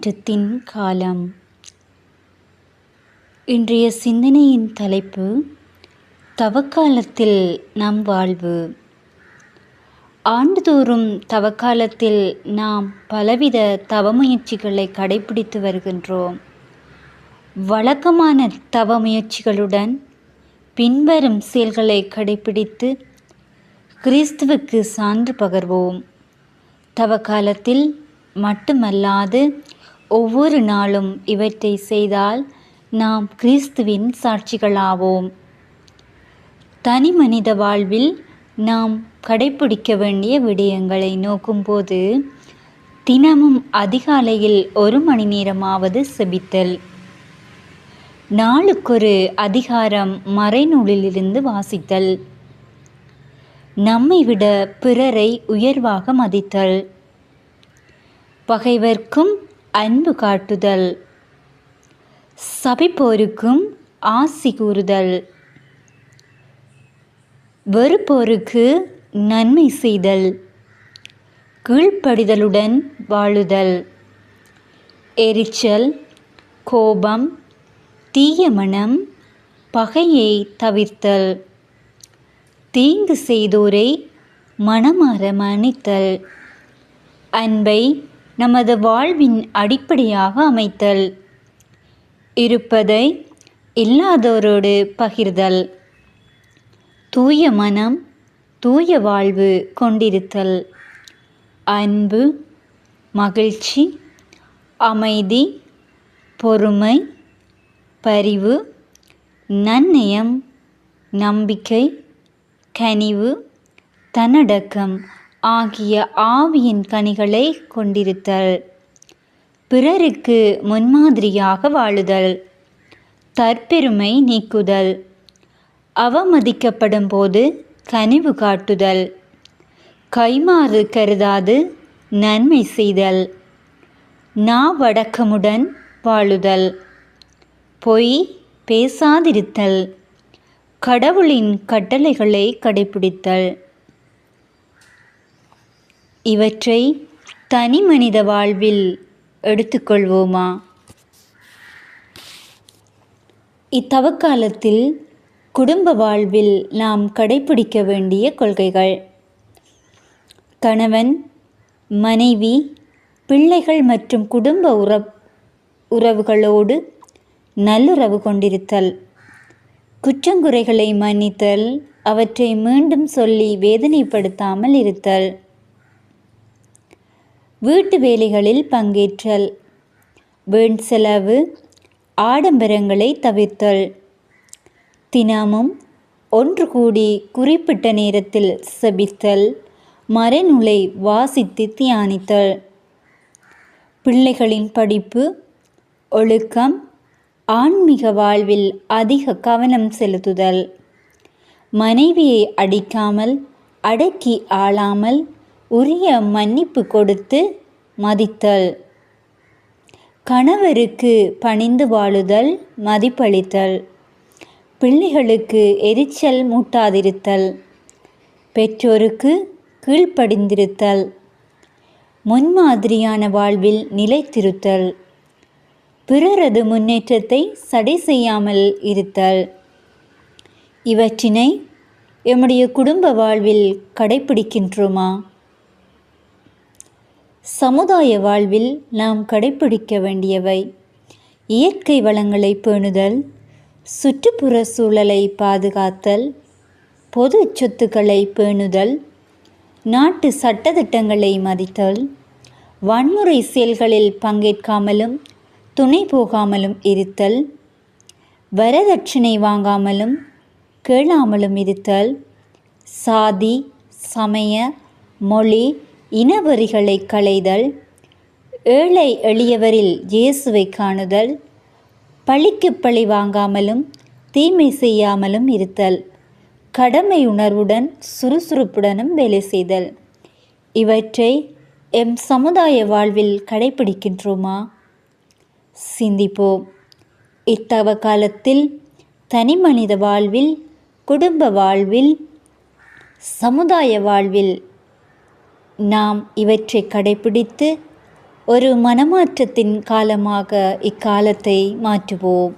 மாற்றத்தின் காலம். இன்றைய சிந்தனையின் தலைப்பு தவக்காலத்தில் நம் வாழ்வு. ஆண்டுதோறும் தவக்காலத்தில் நாம் பலவித தவமுயற்சிகளை கடைபிடித்து வருகின்றோம். வழக்கமான தவமுயற்சிகளுடன் பின்வரும் செயல்களை கடைபிடித்து கிறிஸ்துவுக்கு சான்று பகர்வோம். தவக்காலத்தில் மட்டுமல்லாது ஒவ்வொரு நாளும் இவற்றை செய்தால் நாம் கிறிஸ்துவின் சாட்சிகளாவோம். தனி மனித வாழ்வில் நாம் கடைபிடிக்க வேண்டிய விடயங்களை நோக்கும்போது, தினமும் அதிகாலையில் 1 மணி நேரமாவது செபித்தல், நாளுக்கொரு அதிகாரம் மறைநூலிலிருந்து வாசித்தல், நம்மை விட பிறரை உயர்வாக மதித்தல், பகைவர்க்கும் அன்பு காட்டுதல், சபிப்போருக்கும் ஆசி கூறுதல், வெறுப்போருக்கு நன்மை செய்தல், கீழ்ப்படிதலுடன் வாழுதல், எரிச்சல், கோபம், தீய மனம், பகையை தவிர்த்தல், தீங்கு செய்தோரை மனமார மன்னித்தல், அன்பை நமது வாழ்வின் அடிப்படையாக அமைத்தல், இருப்பதை இல்லாதோரோடு பகிர்தல், தூய மனம், தூய வாழ்வு கொண்டிருத்தல், அன்பு, மகிழ்ச்சி, அமைதி, பொறுமை, பரிவு, நன்னயம், நம்பிக்கை, கனிவு, தன்னடக்கம் ஆகிய ஆவியின் கனிகளை கொண்டிருத்தல், பிறருக்கு முன்மாதிரியாக வாழுதல், தற்பெருமை நீக்குதல், அவமதிக்கப்படும் போது கனிவு காட்டுதல், கைமாறு கருதாது நன்மை செய்தல், நாவடக்கமுடன் வாழுதல், பொய் பேசாதிருத்தல், கடவுளின் கட்டளைகளை கடைபிடித்தல். இவற்றை தனி மனித வாழ்வில் எடுத்துக்கொள்வோமா? இத்தவக்காலத்தில் குடும்ப வாழ்வில் நாம் கடைபிடிக்க வேண்டிய கொள்கைகள்: கணவன், மனைவி, பிள்ளைகள் மற்றும் குடும்ப உறவுகளோடு நல்லுறவு கொண்டிருத்தல், குற்றங்குறைகளை மன்னித்தல், அவற்றை மீண்டும் சொல்லி வேதனைப்படுத்தாமல் இருத்தல், வீட்டு வேலைகளில் பங்கேற்றல், வீண் செலவு, ஆடம்பரங்களை தவிர்த்தல், தினமும் ஒன்று கூடி குறிப்பிட்ட நேரத்தில் செபித்தல், மறைநூலை வாசித்து தியானித்தல், பிள்ளைகளின் படிப்பு, ஒழுக்கம், ஆன்மீக வாழ்வில் அதிக கவனம் செலுத்துதல், மனைவியை அடிக்காமல், அடக்கி ஆளாமல், உரிய மன்னிப்பு கொடுத்து மதித்தல், கணவருக்கு பணிந்து வாழுதல், மதிப்பளித்தல், பிள்ளைகளுக்கு எரிச்சல் மூட்டாதிருத்தல், பெற்றோருக்கு கீழ்ப்படிந்திருத்தல், முன்மாதிரியான வாழ்வில் நிலைத்திருத்தல், பிறரது முன்னேற்றத்தை சடை செய்யாமல் இருத்தல். இவற்றினை எம்முடைய குடும்ப வாழ்வில் கடைபிடிக்கின்றோமா? சமுதாய வாழ்வில் நாம் கடைபிடிக்க வேண்டியவை: இயற்கை வளங்களை பேணுதல், சுற்றுப்புற சூழலை பாதுகாத்தல், பொது சொத்துக்களை பேணுதல், நாட்டு சட்டதிட்டங்களை மதித்தல், வன்முறை செயல்களில் பங்கேற்காமலும் துணை போகாமலும் இருத்தல், வரதட்சணை வாங்காமலும் கேளாமலும் இருத்தல், சாதி, சமய, மொழி, இனவெறிகளை களைதல், ஏழை எளியவரில் இயேசுவை காணுதல், பழிக்கு பழி வாங்காமலும் தீமை செய்யாமலும் இருத்தல், கடமை உணர்வுடன் சுறுசுறுப்புடனும் வேலை செய்தல். இவற்றை எம் சமுதாய வாழ்வில் கடைபிடிக்கின்றோமா? சிந்திப்போம். இத்தவ காலத்தில் தனி மனித வாழ்வில், குடும்ப வாழ்வில், சமுதாய வாழ்வில் நாம் இவற்றை கடைபிடித்து ஒரு மனமாற்றத்தின் காலமாக இக்காலத்தை மாற்றுவோம்.